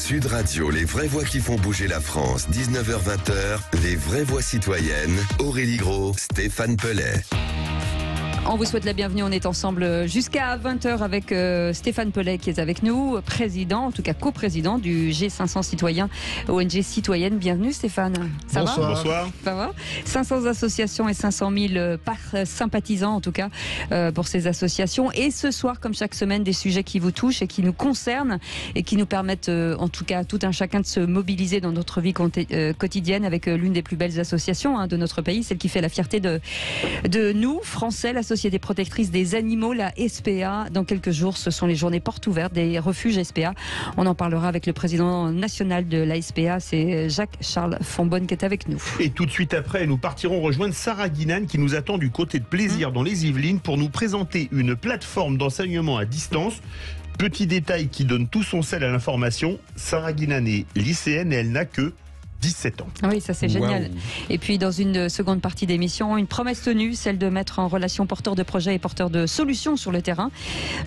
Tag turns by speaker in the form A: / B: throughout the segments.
A: Sud Radio, les vraies voix qui font bouger la France, 19h-20h, les vraies voix citoyennes, Aurélie Gros, Stéphane Pellet.
B: On vous souhaite la bienvenue, on est ensemble jusqu'à 20h avec Stéphane Pellet qui est avec nous, président, en tout cas coprésident du G500 citoyens, ONG citoyenne. Bienvenue Stéphane. Ça
C: Bonsoir.
B: va?
C: Bonsoir.
B: Ça va? 500 associations et 500 000 sympathisants en tout cas pour ces associations. Et ce soir, comme chaque semaine, des sujets qui vous touchent et qui nous concernent et qui nous permettent en tout cas tout un chacun de se mobiliser dans notre vie quotidienne avec l'une des plus belles associations de notre pays, celle qui fait la fierté de nous, Français, la Société protectrice des animaux, la SPA. Dans quelques jours, ce sont les journées portes ouvertes des refuges SPA. On en parlera avec le président national de la SPA, c'est Jacques-Charles Fonbonne qui est avec nous.
C: Et tout de suite après, nous partirons rejoindre Sarah Guinan qui nous attend du côté de Plaisir dans les Yvelines pour nous présenter une plateforme d'enseignement à distance. Petit détail qui donne tout son sel à l'information, Sarah Guinan est lycéenne et elle n'a que 17 ans.
B: Oui, ça c'est génial.
C: Wow.
B: Et puis dans une seconde partie d'émission, une promesse tenue, celle de mettre en relation porteurs de projets et porteurs de solutions sur le terrain.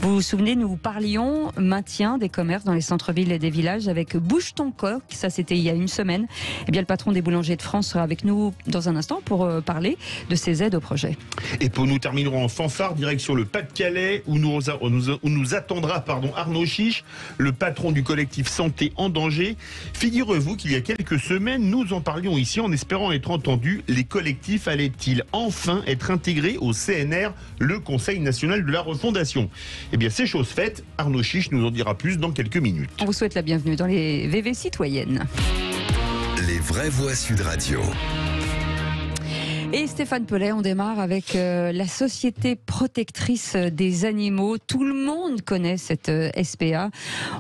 B: Vous vous souvenez, nous parlions maintien des commerces dans les centres-villes et des villages avec Bouge ton coq, ça c'était il y a une semaine. Eh bien le patron des boulangers de France sera avec nous dans un instant pour parler de ces aides au projet.
C: Et pour nous terminerons en fanfare, direction le Pas-de-Calais où nous attendra Arnaud Chiche, le patron du collectif Santé en danger. Figurez-vous qu'il y a quelques semaines, nous en parlions ici en espérant être entendus. Les collectifs allaient-ils enfin être intégrés au CNR, le Conseil national de la refondation? Eh bien, c'est chose faite. Arnaud Chiche nous en dira plus dans quelques minutes.
B: On vous souhaite la bienvenue dans les VV citoyennes.
A: Les vraies voix Sud Radio.
B: Et Stéphane Pellet, on démarre avec la Société protectrice des animaux. Tout le monde connaît cette SPA.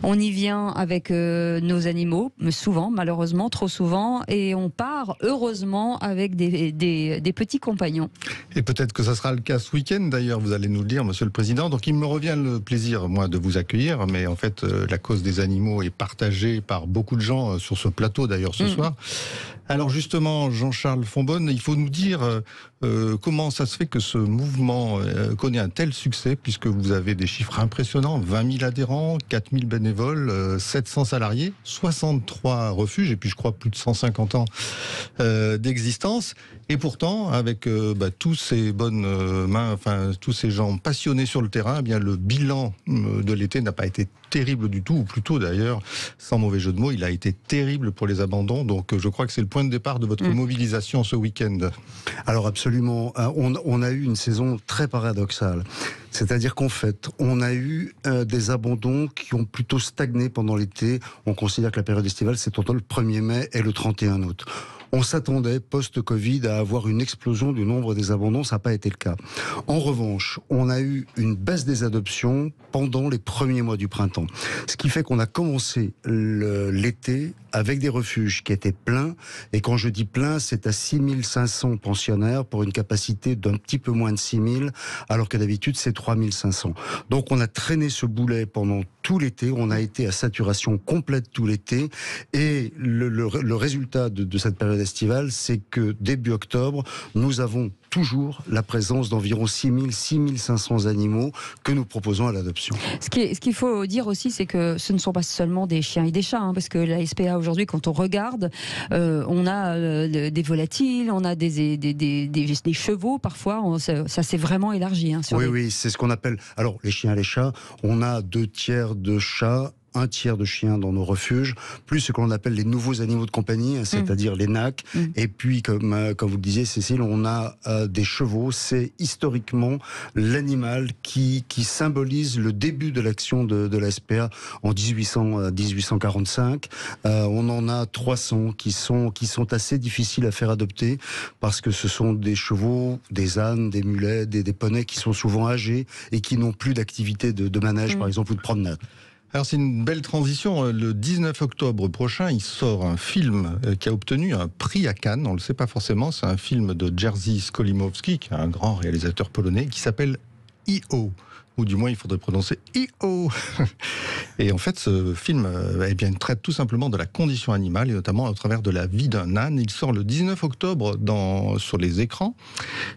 B: On y vient avec nos animaux, souvent, malheureusement, trop souvent, et on part, heureusement, avec des petits compagnons.
D: Et peut-être que ça sera le cas ce week-end, d'ailleurs, vous allez nous le dire, Monsieur le Président. Donc il me revient le plaisir, moi, de vous accueillir, mais en fait, la cause des animaux est partagée par beaucoup de gens sur ce plateau, d'ailleurs, ce soir. Alors justement, Jean-Charles Fonbonne, il faut nous dire comment ça se fait que ce mouvement connaît un tel succès, puisque vous avez des chiffres impressionnants, 20 000 adhérents, 4 000 bénévoles, 700 salariés, 63 refuges, et puis je crois plus de 150 ans d'existence. Et pourtant, avec tous ces bonnes mains, enfin tous ces gens passionnés sur le terrain, eh bien le bilan de l'été n'a pas été terrible du tout, ou plutôt d'ailleurs, sans mauvais jeu de mots, il a été terrible pour les abandons. Donc je crois que c'est le point de départ de votre mobilisation ce week-end.
E: Alors absolument, on a eu une saison très paradoxale. C'est-à-dire qu'en fait, on a eu des abandons qui ont plutôt stagné pendant l'été. On considère que la période estivale, c'est entre le 1er mai et le 31 août. On s'attendait, post-Covid, à avoir une explosion du nombre des abandons, ça n'a pas été le cas. En revanche, on a eu une baisse des adoptions pendant les premiers mois du printemps. Ce qui fait qu'on a commencé l'été avec des refuges qui étaient pleins, et quand je dis plein, c'est à 6500 pensionnaires pour une capacité d'un petit peu moins de 6000, alors que d'habitude c'est 3500. Donc on a traîné ce boulet pendant tout l'été, on a été à saturation complète tout l'été, et le résultat de cette période estivale, c'est que début octobre, nous avons toujours la présence d'environ 6500 animaux que nous proposons à l'adoption.
B: Ce qu'il faut dire aussi, c'est que ce ne sont pas seulement des chiens et des chats, parce que la SPA aujourd'hui, quand on regarde, on a des volatiles, on a des chevaux parfois, ça s'est vraiment élargi.
E: Oui, c'est ce qu'on appelle, alors les chiens et les chats, on a 2/3 de chats, 1/3 de chiens dans nos refuges, plus ce que l'on appelle les nouveaux animaux de compagnie, c'est-à-dire les NAC. Et puis, comme vous le disiez, Cécile, on a des chevaux. C'est historiquement l'animal qui symbolise le début de l'action de la SPA en 1845. On en a 300 qui sont assez difficiles à faire adopter parce que ce sont des chevaux, des ânes, des mulets, des poneys qui sont souvent âgés et qui n'ont plus d'activité de manège, par exemple, ou de promenade.
D: Alors c'est une belle transition. Le 19 octobre prochain, il sort un film qui a obtenu un prix à Cannes. On ne le sait pas forcément. C'est un film de Jerzy Skolimowski, qui est un grand réalisateur polonais, qui s'appelle I.O. ou du moins il faudrait prononcer I-O. Et en fait, ce film traite tout simplement de la condition animale, et notamment au travers de la vie d'un âne. Il sort le 19 octobre sur les écrans.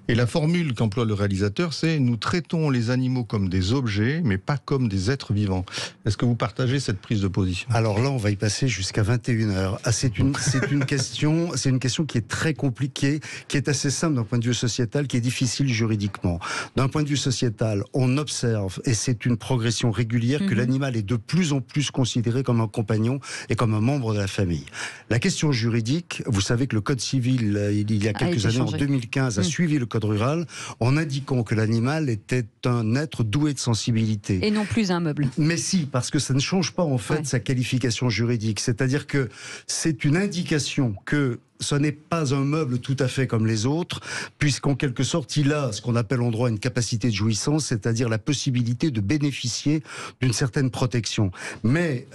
D: Et la formule qu'emploie le réalisateur, c'est « Nous traitons les animaux comme des objets, mais pas comme des êtres vivants ». Est-ce que vous partagez cette prise de position ?
E: Alors là, on va y passer jusqu'à 21h. C'est une question qui est très compliquée, qui est assez simple d'un point de vue sociétal, qui est difficile juridiquement. D'un point de vue sociétal, on observe, et c'est une progression régulière, que l'animal est de plus en plus considéré comme un compagnon et comme un membre de la famille. La question juridique, vous savez que le Code civil, il y a quelques années, en 2015, a suivi le Code rural en indiquant que l'animal était un être doué de sensibilité.
B: Et non plus un meuble.
E: Mais si, parce que ça ne change pas en fait sa qualification juridique. C'est-à-dire que c'est une indication que ce n'est pas un meuble tout à fait comme les autres, puisqu'en quelque sorte, il a ce qu'on appelle en droit une capacité de jouissance, c'est-à-dire la possibilité de bénéficier d'une certaine protection. Mais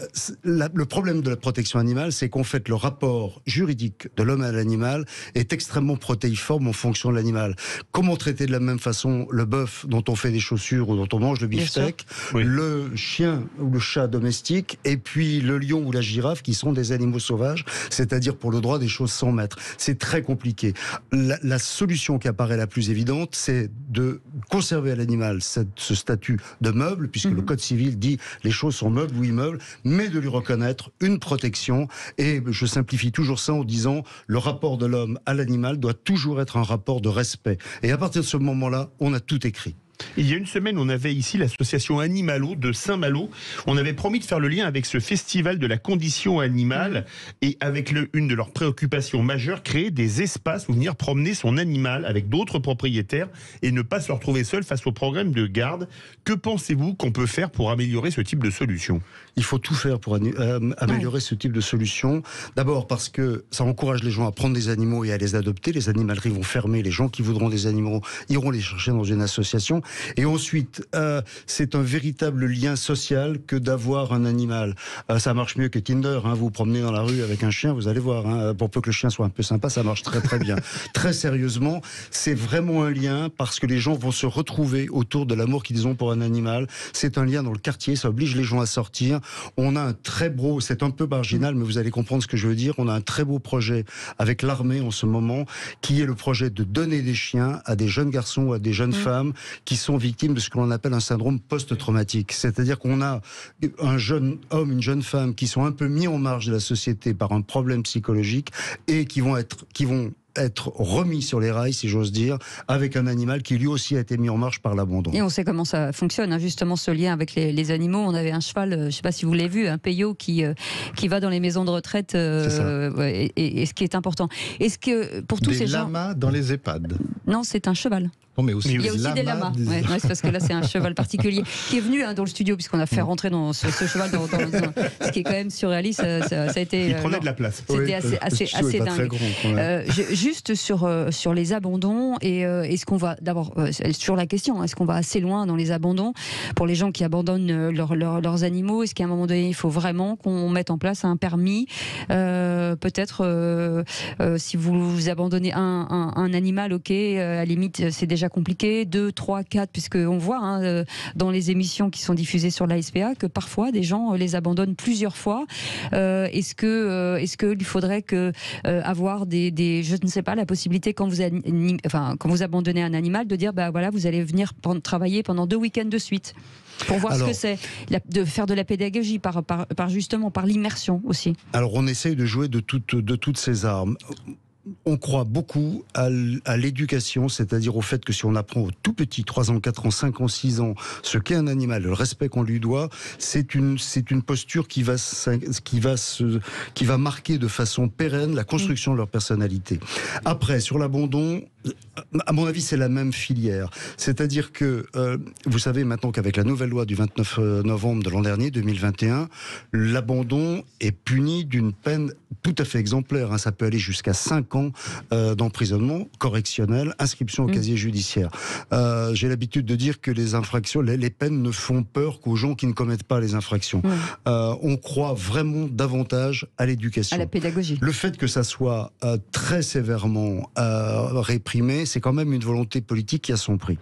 E: le problème de la protection animale, c'est qu'en fait, le rapport juridique de l'homme à l'animal est extrêmement protéiforme en fonction de l'animal. Comment traiter de la même façon le bœuf dont on fait des chaussures ou dont on mange le beefsteak, le chien ou le chat domestique, et puis le lion ou la girafe, qui sont des animaux sauvages, c'est-à-dire pour le droit des choses sans maître. C'est très compliqué. La solution qui apparaît la plus évidente, c'est de conserver à l'animal ce statut de meuble, puisque le Code civil dit les choses sont meubles ou immeubles, mais de lui reconnaître une protection. Et je simplifie toujours ça en disant le rapport de l'homme à l'animal doit toujours être un rapport de respect. Et à partir de ce moment-là, on a tout écrit.
C: Il y a une semaine, on avait ici l'association Animalo de Saint-Malo. On avait promis de faire le lien avec ce festival de la condition animale et avec une de leurs préoccupations majeures, créer des espaces où venir promener son animal avec d'autres propriétaires et ne pas se retrouver seul face au programme de garde. Que pensez-vous qu'on peut faire pour améliorer ce type de solution ?
E: Il faut tout faire pour améliorer ce type de solution. D'abord parce que ça encourage les gens à prendre des animaux et à les adopter. Les animaleries vont fermer. Les gens qui voudront des animaux iront les chercher dans une association. Et ensuite, c'est un véritable lien social que d'avoir un animal. Ça marche mieux que Tinder. Vous vous promenez dans la rue avec un chien, vous allez voir. Pour peu que le chien soit un peu sympa, ça marche très très bien. Très sérieusement, c'est vraiment un lien parce que les gens vont se retrouver autour de l'amour qu'ils ont pour un animal. C'est un lien dans le quartier, ça oblige les gens à sortir. On a un très beau, c'est un peu marginal, mais vous allez comprendre ce que je veux dire. On a un très beau projet avec l'armée en ce moment, qui est le projet de donner des chiens à des jeunes garçons ou à des jeunes femmes qui sont victimes de ce que l'on appelle un syndrome post-traumatique. C'est-à-dire qu'on a un jeune homme, une jeune femme qui sont un peu mis en marge de la société par un problème psychologique et qui vont être remis sur les rails, si j'ose dire, avec un animal qui lui aussi a été mis en marche par l'abandon.
B: Et on sait comment ça fonctionne, justement, ce lien avec les animaux. On avait un cheval, je ne sais pas si vous l'avez vu, un Peyo qui va dans les maisons de retraite, et ce qui est important. Est-ce que pour tous ces gens...
D: Des lamas dans les EHPAD.
B: Non, c'est un cheval.
D: Non, mais aussi
B: il y a aussi des lamas. C'est parce que là, c'est un cheval particulier qui est venu dans le studio, puisqu'on a fait rentrer dans ce cheval dans ce qui est quand même surréaliste. Ça a été.
C: Il prenait de la place.
B: C'était assez dingue. Juste sur les abandons, et est-ce qu'on va d'abord sur la question, est-ce qu'on va assez loin dans les abandons pour les gens qui abandonnent leurs animaux? Est-ce qu'à un moment donné, il faut vraiment qu'on mette en place un permis? Peut-être si vous abandonnez un animal, ok, à la limite, c'est déjà compliqué, 2, 3, 4, puisqu'on voit dans les émissions qui sont diffusées sur la SPA que parfois des gens les abandonnent plusieurs fois. Est-ce qu'il faudrait avoir je ne sais pas, la possibilité quand vous abandonnez un animal de dire voilà, vous allez venir toutes pendant 2 week-ends de suite pour voir ce que c'est, de faire de la pédagogie justement par l'immersion aussi.
E: Alors on essaye de jouer de toutes ces armes. On croit beaucoup à l'éducation, c'est-à-dire au fait que si on apprend au tout petit, 3 ans, 4 ans, 5 ans, 6 ans, ce qu'est un animal, le respect qu'on lui doit, c'est une posture qui va marquer de façon pérenne la construction de leur personnalité. Après, sur l'abandon, à mon avis, c'est la même filière. C'est-à-dire que, vous savez maintenant qu'avec la nouvelle loi du 29 novembre de l'an dernier, 2021, l'abandon est puni d'une peine tout à fait exemplaire. Ça peut aller jusqu'à 5 ans d'emprisonnement correctionnel, inscription au casier judiciaire. J'ai l'habitude de dire que les infractions, les peines ne font peur qu'aux gens qui ne commettent pas les infractions. On croit vraiment davantage à l'éducation.
B: À la pédagogie.
E: Le fait que ça soit très sévèrement réprimé, c'est quand même une volonté politique qui a son prix.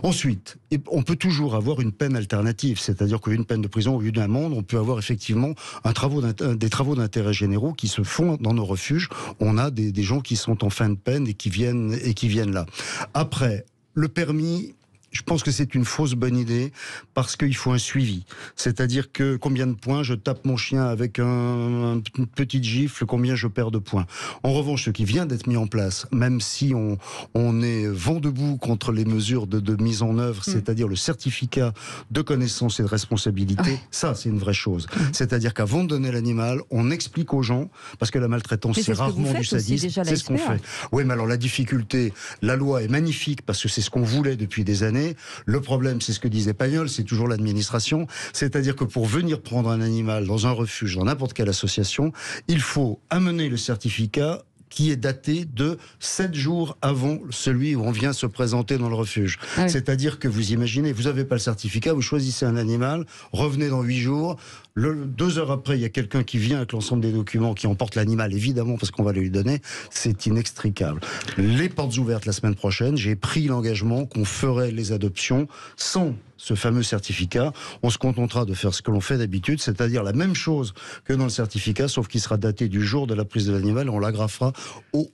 E: Ensuite, on peut toujours avoir une peine alternative, c'est-à-dire qu'une peine de prison au lieu d'une amende, on peut avoir effectivement des travaux d'intérêt généraux qui se font dans nos refuges. On a des gens qui sont en fin de peine et qui viennent là. Après, le permis... Je pense que c'est une fausse bonne idée parce qu'il faut un suivi. C'est-à-dire que combien de points je tape mon chien avec une petite gifle, combien je perds de points. En revanche, ce qui vient d'être mis en place, même si on est vent debout contre les mesures de mise en œuvre, c'est-à-dire le certificat de connaissance et de responsabilité, ça c'est une vraie chose. C'est-à-dire qu'avant de donner l'animal, on explique aux gens, parce que la maltraitance c'est rarement du sadisme, c'est ce qu'on fait. Oui, mais alors la difficulté, la loi est magnifique parce que c'est ce qu'on voulait depuis des années. Le problème, c'est ce que disait Pagnol, c'est toujours l'administration. C'est-à-dire que pour venir prendre un animal dans un refuge, dans n'importe quelle association, il faut amener le certificat qui est daté de 7 jours avant celui où on vient se présenter dans le refuge. Ah oui. C'est-à-dire que vous imaginez, vous n'avez pas le certificat, vous choisissez un animal, revenez dans 8 jours, 2 heures après, il y a quelqu'un qui vient avec l'ensemble des documents, qui emporte l'animal, évidemment, parce qu'on va lui donner, c'est inextricable. Les portes ouvertes la semaine prochaine, j'ai pris l'engagement qu'on ferait les adoptions sans ce fameux certificat. On se contentera de faire ce que l'on fait d'habitude, c'est-à-dire la même chose que dans le certificat, sauf qu'il sera daté du jour de la prise de l'animal et on l'agrafera au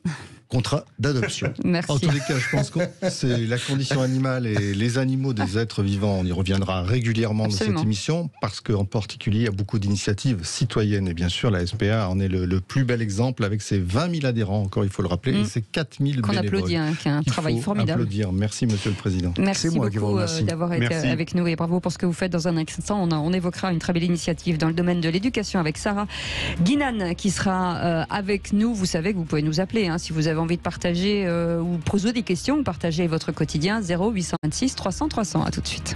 E: contrat d'adoption.
B: Merci.
D: En tous les cas, je pense que c'est la condition animale et les animaux des êtres vivants. On y reviendra régulièrement
B: Absolument.
D: dans cette émission parce qu'en particulier, il y a beaucoup d'initiatives citoyennes et bien sûr, la SPA en est le plus bel exemple avec ses 20 000 adhérents, encore il faut le rappeler, et ses 4 000 bénévoles.
B: Qu'on applaudit, qui a un travail formidable.
D: Applaudir. Merci, Monsieur le Président.
B: Merci beaucoup d'avoir été avec nous et bravo pour ce que vous faites. Dans un instant, on évoquera une très belle initiative dans le domaine de l'éducation avec Sarah Guinan qui sera avec nous. Vous savez que vous pouvez nous appeler si vous avez envie de partager ou poser des questions ou partager votre quotidien. 0826 300 300. À tout de suite.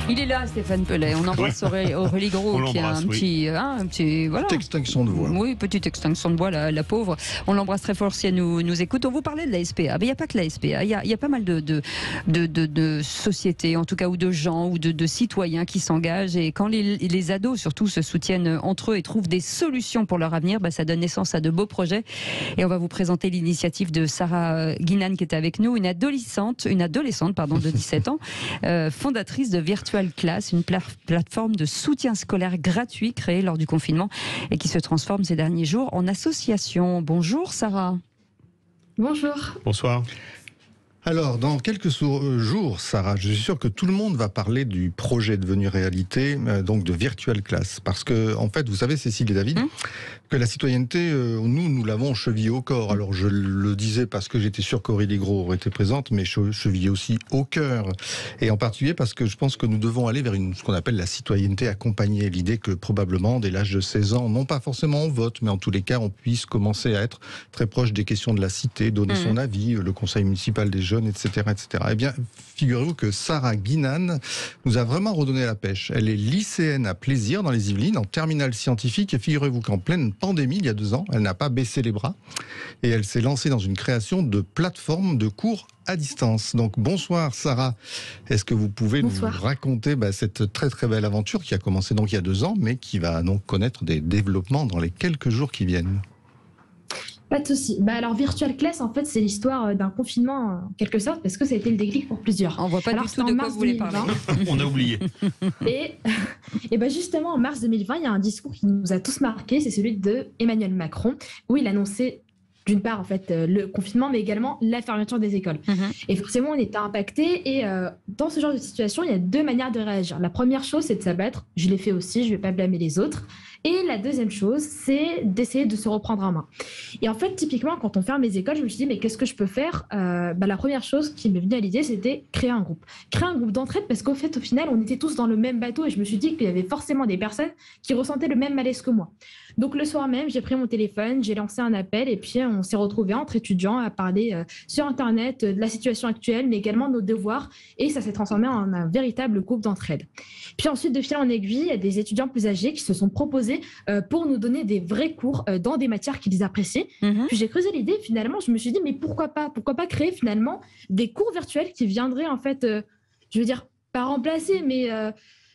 B: Il est là, Stéphane Pellet. On embrasse Aurélie Gros qui a un petit voilà.
D: Petite extinction de voix.
B: Oui, petite extinction de voix, la pauvre. On l'embrasse très fort si elle nous écoute. On vous parlait de la SPA. Mais il n'y a pas que la SPA. Il y a pas mal de sociétés, en tout cas, ou de gens, ou de citoyens qui s'engagent. Et quand les ados, surtout, se soutiennent entre eux et trouvent des solutions pour leur avenir, ça donne naissance à de beaux projets. Et on va vous présenter l'initiative de Sarah Guinan qui est avec nous, une adolescente de 17 ans, fondatrice de Virtual Class, une plateforme de soutien scolaire gratuit créée lors du confinement et qui se transforme ces derniers jours en association. Bonjour Sarah.
F: Bonjour.
C: Bonsoir.
D: Alors, dans quelques jours, Sarah, je suis sûr que tout le monde va parler du projet devenu réalité, donc de Virtual Class. Parce que, en fait, vous savez, Cécile et David, que la citoyenneté, nous l'avons chevillée au corps. Alors, je le disais parce que j'étais sûr qu'Aurélie Gros aurait été présente, mais chevillée aussi au cœur. Et en particulier parce que je pense que nous devons aller vers ce qu'on appelle la citoyenneté accompagnée. L'idée que, probablement, dès l'âge de 16 ans, non pas forcément on vote, mais en tous les cas, on puisse commencer à être très proche des questions de la cité, donner son avis, le conseil municipal des jeunes, etc., etc. Eh bien, figurez-vous que Sarah Guinan nous a vraiment redonné la pêche. Elle est lycéenne à Plaisir, dans les Yvelines, en terminale scientifique, et figurez-vous qu'en pleine pandémie, il y a 2 ans, elle n'a pas baissé les bras, et elle s'est lancée dans une création de plateforme de cours à distance. Donc, bonsoir Sarah. Est-ce que vous pouvez nous raconter cette très très belle aventure qui a commencé donc il y a 2 ans, mais qui va donc connaître des développements dans les quelques jours qui viennent?
F: Pas de souci. Alors, Virtual Class, en fait, c'est l'histoire d'un confinement, en quelque sorte, parce que ça a été le déclic pour plusieurs.
B: On voit pas du tout de quoi vous voulez parler.
C: On a oublié.
F: Et justement, en mars 2020, il y a un discours qui nous a tous marqués, c'est celui de Emmanuel Macron, où il annonçait d'une part, en fait, le confinement, mais également la fermeture des écoles. Et forcément, on était impactés. Et dans ce genre de situation, il y a 2 manières de réagir. La première chose, c'est de s'abattre. Je l'ai fait aussi, je ne vais pas blâmer les autres. Et la deuxième chose, c'est d'essayer de se reprendre en main. Et en fait, typiquement, quand on ferme les écoles, je me suis dit, mais qu'est-ce que je peux faire ? La première chose qui m'est venue à l'idée, c'était créer un groupe. Créer un groupe d'entraide, parce qu'au fait, au final, on était tous dans le même bateau. Et je me suis dit qu'il y avait forcément des personnes qui ressentaient le même malaise que moi. Donc, le soir même, j'ai pris mon téléphone, j'ai lancé un appel et puis on s'est retrouvés entre étudiants à parler sur Internet de la situation actuelle, mais également de nos devoirs. Et ça s'est transformé en un véritable groupe d'entraide. Puis ensuite, de fil en aiguille, il y a des étudiants plus âgés qui se sont proposés pour nous donner des vrais cours dans des matières qu'ils appréciaient. marché. Puis j'ai creusé l'idée, finalement, je me suis dit, mais pourquoi pas créer finalement des cours virtuels qui viendraient en fait, je veux dire, pas remplacer, mais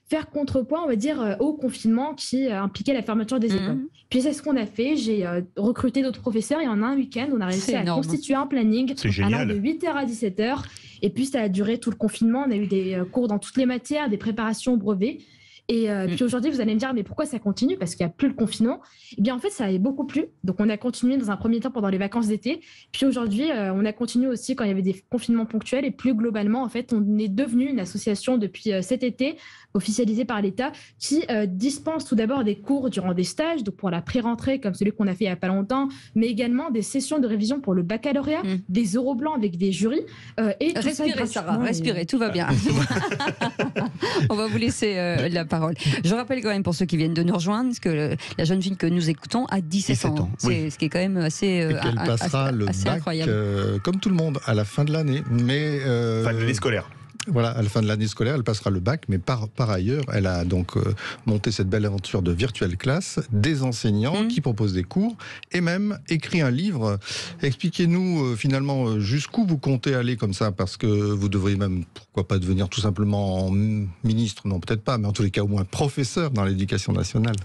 F: faire contrepoint, on va dire, au confinement qui impliquait la fermeture des écoles. Puis c'est ce qu'on a fait. J'ai recruté d'autres professeurs et en un week-end, on a réussi à constituer un planning allant de 8h à 17h. Et puis ça a duré tout le confinement. On a eu des cours dans toutes les matières, des préparations au brevet. Et puis aujourd'hui, vous allez me dire, mais pourquoi ça continue? Parce qu'il n'y a plus le confinement. Eh bien, en fait, ça avait beaucoup plu. Donc, on a continué dans un premier temps pendant les vacances d'été. Puis aujourd'hui, on a continué aussi quand il y avait des confinements ponctuels. Et plus globalement, en fait, on est devenu une association depuis cet été, officialisée par l'État, qui dispense tout d'abord des cours durant des stages, donc pour la pré-rentrée, comme celui qu'on a fait il n'y a pas longtemps, mais également des sessions de révision pour le baccalauréat, des euros blancs avec des jurys. Et tout
B: respirez, Sarah, respirez, tout va bien. On va vous laisser la parole. Je rappelle quand même pour ceux qui viennent de nous rejoindre que la jeune fille que nous écoutons a 17 ans. C'est ce qui est quand même assez,
D: qu'elle passera le bac comme tout le monde à la fin de l'année. Mais
C: fin de l'année scolaire.
D: Voilà, à la fin de l'année scolaire, elle passera le bac, mais par ailleurs, elle a donc monté cette belle aventure de Virtual Class, des enseignants qui proposent des cours, et même écrit un livre. Expliquez-nous finalement jusqu'où vous comptez aller comme ça, parce que vous devriez même, pourquoi pas, devenir tout simplement ministre, non peut-être pas, mais en tous les cas au moins professeur dans l'éducation nationale.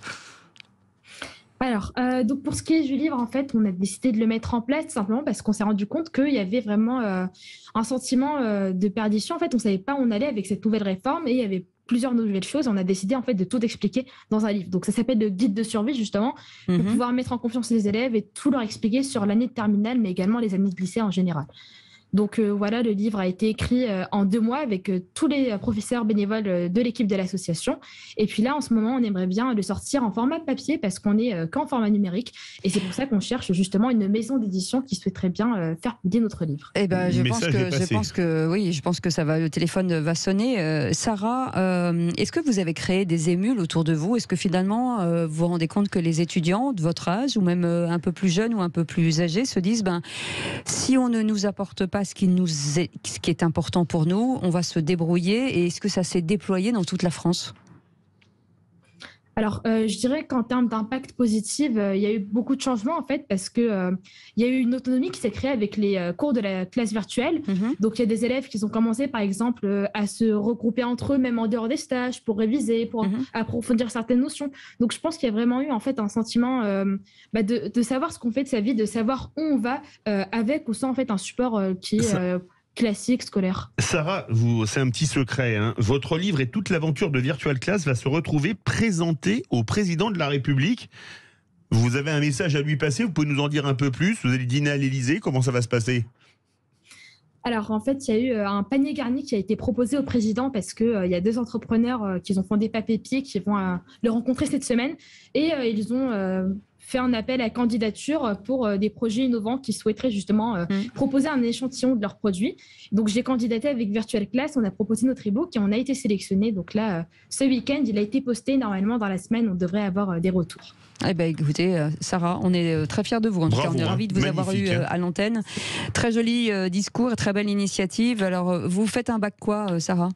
F: Alors, donc pour ce qui est du livre, en fait, on a décidé de le mettre en place tout simplement parce qu'on s'est rendu compte qu'il y avait vraiment un sentiment de perdition. En fait, on ne savait pas où on allait avec cette nouvelle réforme et il y avait plusieurs nouvelles choses. On a décidé en fait de tout expliquer dans un livre. Donc ça s'appelle le guide de survie justement pour pouvoir mettre en confiance les élèves et tout leur expliquer sur l'année de terminale, mais également les années de lycée en général. Donc voilà, le livre a été écrit en 2 mois avec tous les professeurs bénévoles de l'équipe de l'association. Et puis là, en ce moment, on aimerait bien le sortir en format papier parce qu'on est qu'en format numérique. Et c'est pour ça qu'on cherche justement une maison d'édition qui souhaiterait bien faire publier notre livre.
B: Eh ben, je pense que ça va. Le téléphone va sonner. Sarah, est-ce que vous avez créé des émules autour de vous? Est-ce que finalement, vous vous rendez compte que les étudiants de votre âge ou même un peu plus jeunes ou un peu plus âgés se disent, si on ne nous apporte pas ce qui est important pour nous, on va se débrouiller. Et est-ce que ça s'est déployé dans toute la France?
F: Alors, je dirais qu'en termes d'impact positif, il y a eu beaucoup de changements en fait parce que il y a eu une autonomie qui s'est créée avec les cours de la classe virtuelle. Donc, il y a des élèves qui ont commencé, par exemple, à se regrouper entre eux, même en dehors des stages, pour réviser, pour approfondir certaines notions. Donc, je pense qu'il y a vraiment eu en fait un sentiment de savoir ce qu'on fait de sa vie, de savoir où on va avec ou sans en fait un support qui est classique, scolaire.
C: Sarah, c'est un petit secret. Votre livre et toute l'aventure de Virtual Class va se retrouver présenté au président de la République. Vous avez un message à lui passer, vous pouvez nous en dire un peu plus? Vous allez dîner à l'Élysée, comment ça va se passer?
F: Alors, en fait, il y a eu un panier garni qui a été proposé au président parce qu'il y a 2 entrepreneurs qui ont fondé Papépied qui vont le rencontrer cette semaine. Et ils ont fait un appel à candidature pour des projets innovants qui souhaiteraient justement proposer un échantillon de leurs produits. Donc, j'ai candidaté avec Virtual Class, on a proposé notre e-book et on a été sélectionné. Donc là, ce week-end, il a été posté. Normalement, dans la semaine, on devrait avoir des retours.
B: Eh ben, écoutez, Sarah, on est très fiers de vous. En tout cas, on est ravis de vous avoir eu à l'antenne. Très joli discours, très belle initiative. Alors, vous faites un bac quoi, Sarah?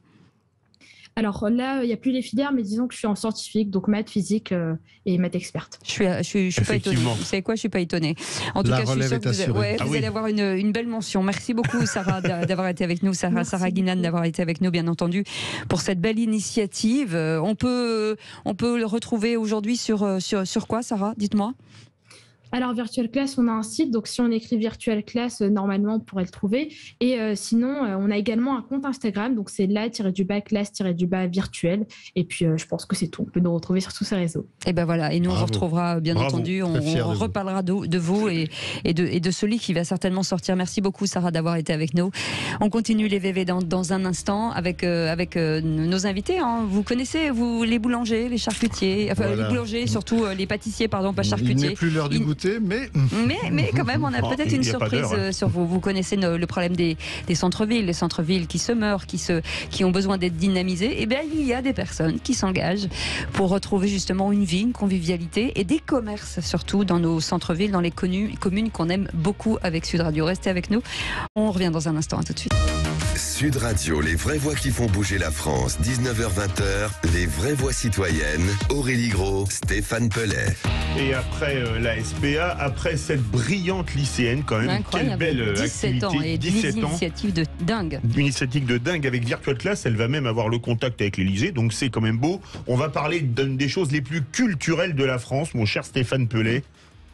F: Alors là, il n'y a plus les filières, mais disons que je suis en scientifique, donc maths, physique et maths experte.
B: Je suis pas étonnée. Vous savez quoi, je suis pas étonnée. En tout cas, je suis sûre que vous allez avoir une belle mention. Merci beaucoup, Sarah, d'avoir été avec nous. Sarah Guinan, d'avoir été avec nous, bien entendu, pour cette belle initiative. On peut le retrouver aujourd'hui sur quoi, Sarah? Dites-moi.
F: Alors, Virtual Class, on a un site, donc si on écrit Virtual Class, normalement, on pourrait le trouver. Et sinon, on a également un compte Instagram, donc c'est la-class-virtuel. Et puis, je pense que c'est tout. On peut nous retrouver sur tous ces réseaux. Et
B: ben voilà, et nous, on vous retrouvera, bien entendu. On reparlera de vous et de celui qui va certainement sortir. Merci beaucoup, Sarah, d'avoir été avec nous. On continue les VV dans un instant avec nos invités. Vous connaissez, vous, les boulangers, les charcutiers, les boulangers, surtout les pâtissiers, pardon, pas charcutiers.
D: Il n'est plus l'heure du goûter. Mais
B: quand même, on a peut-être une surprise sur vous. Vous connaissez le problème des centres-villes, les centres-villes qui se meurent, qui ont besoin d'être dynamisés. Eh bien, il y a des personnes qui s'engagent pour retrouver justement une vie, une convivialité et des commerces, surtout dans nos centres-villes, dans les communes qu'on aime beaucoup avec Sud Radio. Restez avec nous. On revient dans un instant. À tout de suite.
A: Sud Radio, les vraies voix qui font bouger la France, 19h-20h, les vraies voix citoyennes, Aurélie Gros, Stéphane Pellet.
C: Et après la SPA, après cette brillante lycéenne quand même, quelle belle
B: 17
C: activité.
B: Ans et
C: 17 ans.
B: Initiative de dingue.
C: Une initiative de dingue avec Virtual Class, elle va même avoir le contact avec l'Élysée, donc c'est quand même beau. On va parler d'une des choses les plus culturelles de la France, mon cher Stéphane Pellet.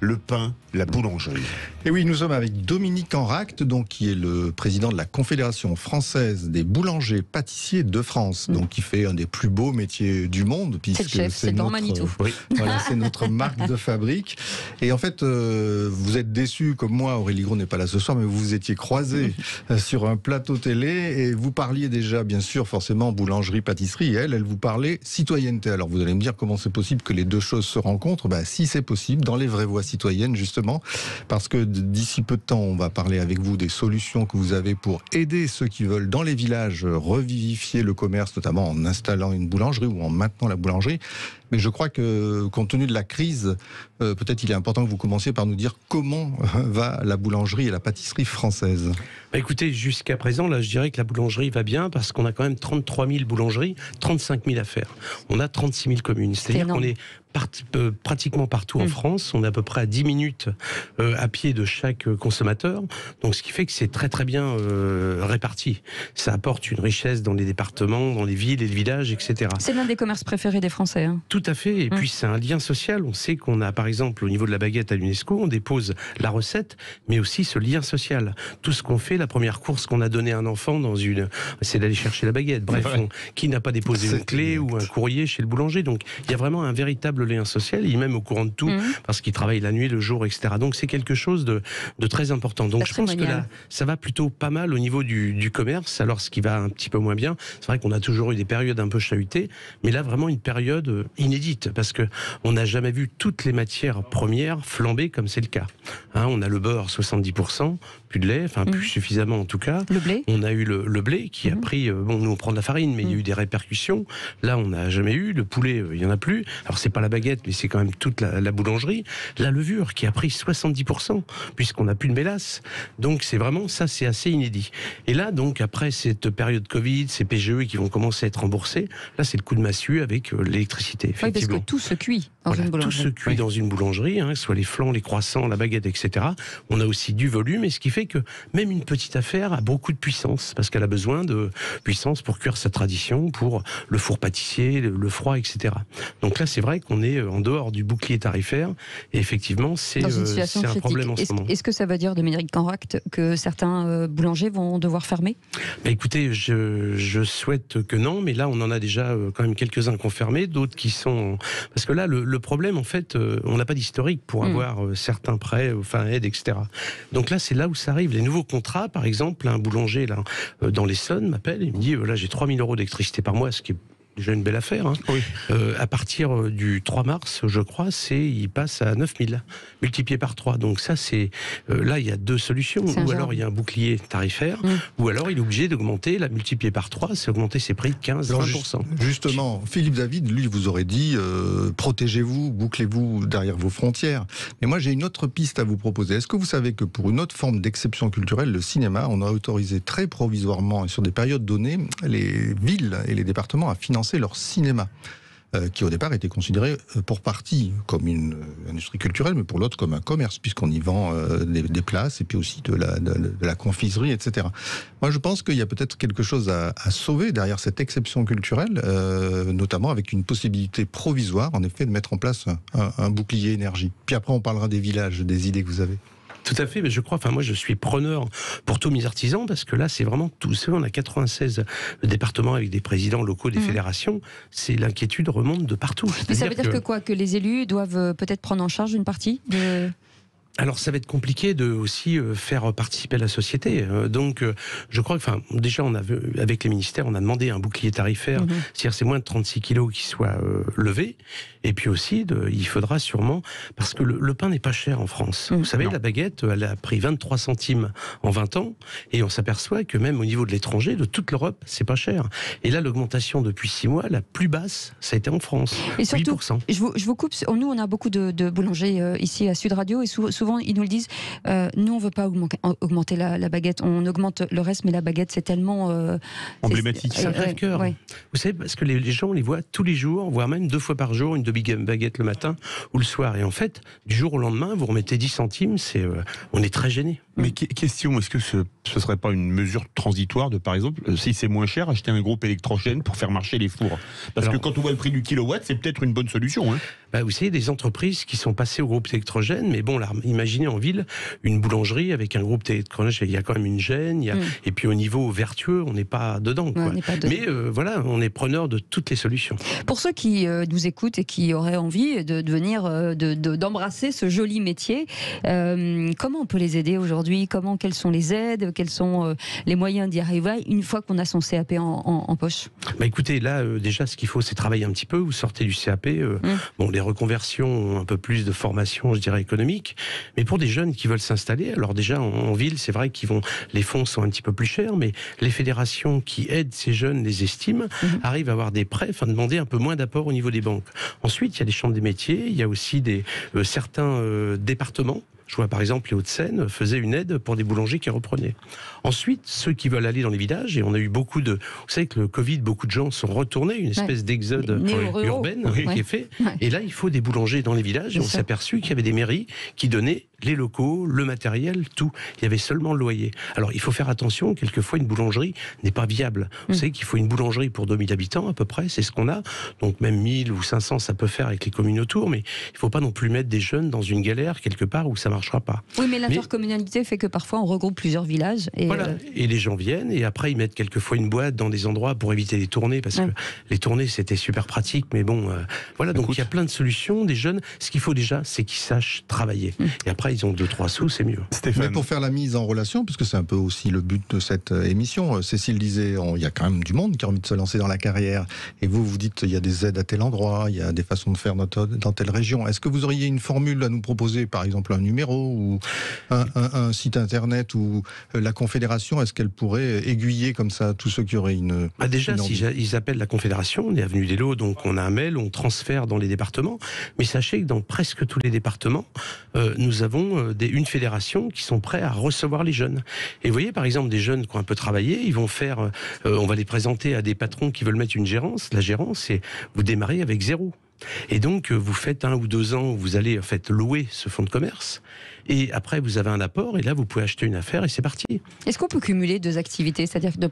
C: Le pain, la boulangerie.
D: Et oui, nous sommes avec Dominique Enracte, donc, qui est le président de la Confédération française des boulangers pâtissiers de France, donc qui fait un des plus beaux métiers du monde, puisque
B: c'est notre, Manitou.
D: Voilà, c'est notre marque de fabrique. Et en fait, vous êtes déçus, comme moi, Aurélie Gros n'est pas là ce soir, mais vous vous étiez croisés sur un plateau télé et vous parliez déjà, bien sûr, forcément, boulangerie, pâtisserie, et elle vous parlait citoyenneté. Alors vous allez me dire comment c'est possible que les deux choses se rencontrent. Si c'est possible, dans les vraies voies citoyenne, justement, parce que d'ici peu de temps, on va parler avec vous des solutions que vous avez pour aider ceux qui veulent, dans les villages, revivifier le commerce, notamment en installant une boulangerie ou en maintenant la boulangerie. Mais je crois que, compte tenu de la crise, peut-être il est important que vous commenciez par nous dire comment va la boulangerie et la pâtisserie française.
G: Écoutez, jusqu'à présent, là, je dirais que la boulangerie va bien parce qu'on a quand même 33 000 boulangeries, 35 000 à faire. On a 36 000 communes. C'est-à-dire qu'on est pratiquement partout en France. On est à peu près à 10 minutes à pied de chaque consommateur. Donc, ce qui fait que c'est très très bien réparti. Ça apporte une richesse dans les départements, dans les villes et les villages, etc.
B: C'est l'un des commerces préférés des Français. Hein.
G: Tout à fait. Et puis, c'est un lien social. On sait qu'on a, par exemple, au niveau de la baguette à l'UNESCO, on dépose la recette, mais aussi ce lien social. Tout ce qu'on fait, la première course qu'on a donnée à un enfant c'est d'aller chercher la baguette. Bref, qui n'a pas déposé une clé ou un courrier chez le boulanger. Donc, il y a vraiment un véritable lien social. Il est même au courant de tout parce qu'il travaille la nuit, le jour, etc. Donc, c'est quelque chose de très important. Donc, je pense que là, ça va plutôt pas mal au niveau du commerce. Alors, ce qui va un petit peu moins bien, c'est vrai qu'on a toujours eu des périodes un peu chahutées, mais là, vraiment une période inédite parce que on n'a jamais vu toutes les matières premières flamber comme c'est le cas. On a le beurre 70%, plus de lait, enfin plus suffisamment en tout cas.
B: Le blé.
G: On a eu le blé qui a pris, nous on prend de la farine, mais il y a eu des répercussions. Là, on n'a jamais eu. Le poulet, il y en a plus. Alors c'est pas la baguette, mais c'est quand même toute la boulangerie. La levure qui a pris 70%, puisqu'on n'a plus de mélasse. Donc c'est vraiment ça, c'est assez inédit. Et là, donc après cette période Covid, ces PGE qui vont commencer à être remboursés, là c'est le coup de massue avec l'électricité.
B: Oui, parce que tout se cuit dans une boulangerie.
G: Tout se cuit dans une boulangerie, soit les flancs, les croissants, la baguette, etc. On a aussi du volume, et ce qui fait que même une petite affaire a beaucoup de puissance, parce qu'elle a besoin de puissance pour cuire sa tradition, pour le four pâtissier, le froid, etc. Donc là, c'est vrai qu'on est en dehors du bouclier tarifaire, et effectivement, c'est un problème en ce moment.
B: Est-ce que ça veut dire, Dominique Enracte, que certains boulangers vont devoir fermer ?
G: Écoutez, je souhaite que non, mais là, on en a déjà quand même quelques-uns confirmés, d'autres qui sont... Parce que là, le problème, en fait, on n'a pas d'historique pour avoir certains prêts, aides, etc. Donc là, c'est là où ça arrive. Les nouveaux contrats, par exemple, un boulanger là, dans l'Essonne m'appelle et me dit là, j'ai 3 000 € d'électricité par mois, ce qui est déjà une belle affaire. À partir du 3 mars, je crois, il passe à 9 000, multiplié par 3. Donc ça, là, il y a deux solutions. Ou alors, il y a un bouclier tarifaire, ou alors, il est obligé d'augmenter, la multiplier par 3, c'est augmenter ses prix de 15-20%.
D: Justement, Philippe David, lui, vous aurait dit, protégez-vous, bouclez-vous derrière vos frontières. Mais moi, j'ai une autre piste à vous proposer. Est-ce que vous savez que pour une autre forme d'exception culturelle, le cinéma, on a autorisé très provisoirement et sur des périodes données, les villes et les départements à financer leur cinéma, qui au départ était considéré pour partie comme une industrie culturelle, mais pour l'autre comme un commerce, puisqu'on y vend des places et puis aussi de la confiserie, etc. Moi, je pense qu'il y a peut-être quelque chose à sauver derrière cette exception culturelle, notamment avec une possibilité provisoire, en effet, de mettre en place un bouclier énergie. Puis après, on parlera des villages, des idées que vous avez.
G: Tout à fait, mais je crois, moi je suis preneur pour tous mes artisans, parce que là c'est vraiment tout. On a 96 départements avec des présidents locaux des fédérations, l'inquiétude remonte de partout.
B: Mais ça veut dire que quoi ? Que les élus doivent peut-être prendre en charge une partie de...
G: Alors ça va être compliqué de aussi faire participer la société. Donc je crois que, déjà avec les ministères, on a demandé un bouclier tarifaire, c'est-à-dire c'est moins de 36 kilos qui soit levé. Et puis aussi, il faudra sûrement, parce que le pain n'est pas cher en France. Vous savez, la baguette, elle a pris 23 centimes en 20 ans, et on s'aperçoit que même au niveau de l'étranger, de toute l'Europe, c'est pas cher. Et là, l'augmentation depuis 6 mois, la plus basse, ça a été en France.
B: Et surtout,
G: 8%.
B: Je vous coupe, nous on a beaucoup de boulangers ici à Sud Radio, et souvent souvent, ils nous le disent, nous, on ne veut pas augmenter la baguette. On augmente le reste, mais la baguette, c'est tellement...
C: emblématique.
G: C'est un crève-cœur.
B: Ouais.
G: Vous savez, parce que les gens, on les voit tous les jours, voire même 2 fois par jour, une demi-baguette le matin ou le soir. Et en fait, du jour au lendemain, vous remettez 10 centimes, on est très gêné.
C: Mais question, est-ce que ce serait pas une mesure transitoire de, par exemple, si c'est moins cher, acheter un groupe électrogène pour faire marcher les fours? Parce que quand on voit le prix du kilowatt, c'est peut-être une bonne solution. Hein.
G: Bah, vous savez, des entreprises qui sont passées au groupe électrogène, mais bon, là, imaginez en ville une boulangerie avec un groupe électrogène, il y a quand même une gêne, et puis au niveau vertueux, on n'est pas dedans. Quoi. Mais voilà, on est preneur de toutes les solutions.
B: Pour ceux qui nous écoutent et qui auraient envie de venir, d'embrasser ce joli métier, comment on peut les aider aujourd'hui? Quelles sont les aides? Quels sont les moyens d'y arriver une fois qu'on a son CAP en poche?
G: Bah écoutez, là, déjà, ce qu'il faut, c'est travailler un petit peu. Vous sortez du CAP. Bon, les reconversions ont un peu plus de formation, je dirais, économique. Mais pour des jeunes qui veulent s'installer, alors déjà, en ville, c'est vrai les fonds sont un petit peu plus chers, mais les fédérations qui aident ces jeunes, les estiment, arrivent à avoir des prêts, demander un peu moins d'apport au niveau des banques. Ensuite, il y a les chambres des métiers, il y a aussi certains départements. Je vois par exemple les Hauts-de-Seine faisaient une aide pour des boulangers qui reprenaient. Ensuite, ceux qui veulent aller dans les villages, et on a eu vous savez que le Covid, beaucoup de gens sont retournés, une espèce d'exode urbaine qui est fait. Ouais. Et là, il faut des boulangers dans les villages, et on s'est aperçu qu'il y avait des mairies qui donnaient les locaux, le matériel, tout. Il y avait seulement le loyer. Alors, il faut faire attention, quelquefois, une boulangerie n'est pas viable. Vous savez qu'il faut une boulangerie pour 2000 habitants, à peu près, c'est ce qu'on a. Donc, même 1000 ou 500, ça peut faire avec les communes autour, mais il ne faut pas non plus mettre des jeunes dans une galère, quelque part, où ça ne marchera pas.
B: Oui, mais l'intercommunalité fait que parfois, on regroupe plusieurs villages. Et
G: voilà, et les gens viennent, et après, ils mettent quelquefois une boîte dans des endroits pour éviter les tournées, parce que les tournées, c'était super pratique, mais bon, voilà, donc il y a plein de solutions, des jeunes. Ce qu'il faut déjà, c'est qu'ils sachent travailler. Et après, ils ont 2-3 sous, c'est mieux.
D: Stéphane. Mais pour faire la mise en relation, puisque c'est un peu aussi le but de cette émission, Cécile disait, il y a quand même du monde qui a envie de se lancer dans la carrière. Et vous dites, il y a des aides à tel endroit, il y a des façons de faire dans telle région. Est-ce que vous auriez une formule à nous proposer, par exemple un numéro ou un site internet ou la Confédération, est-ce qu'elle pourrait aiguiller comme ça tous ceux qui auraient une...
G: Déjà, ils appellent la Confédération, on est avenue des Lots, donc on a un mail, on transfère dans les départements. Mais sachez que dans presque tous les départements, nous avons une fédération qui sont prêts à recevoir les jeunes. Et vous voyez, par exemple, des jeunes qui ont un peu travaillé, ils vont faire, on va les présenter à des patrons qui veulent mettre une gérance. La gérance, c'est vous démarrez avec 0. Et donc, vous faites 1 ou 2 ans où vous allez en fait louer ce fonds de commerce. Et après, vous avez un apport, et là, vous pouvez acheter une affaire, et c'est parti.
B: Est-ce qu'on peut cumuler 2 activités? C'est-à-dire de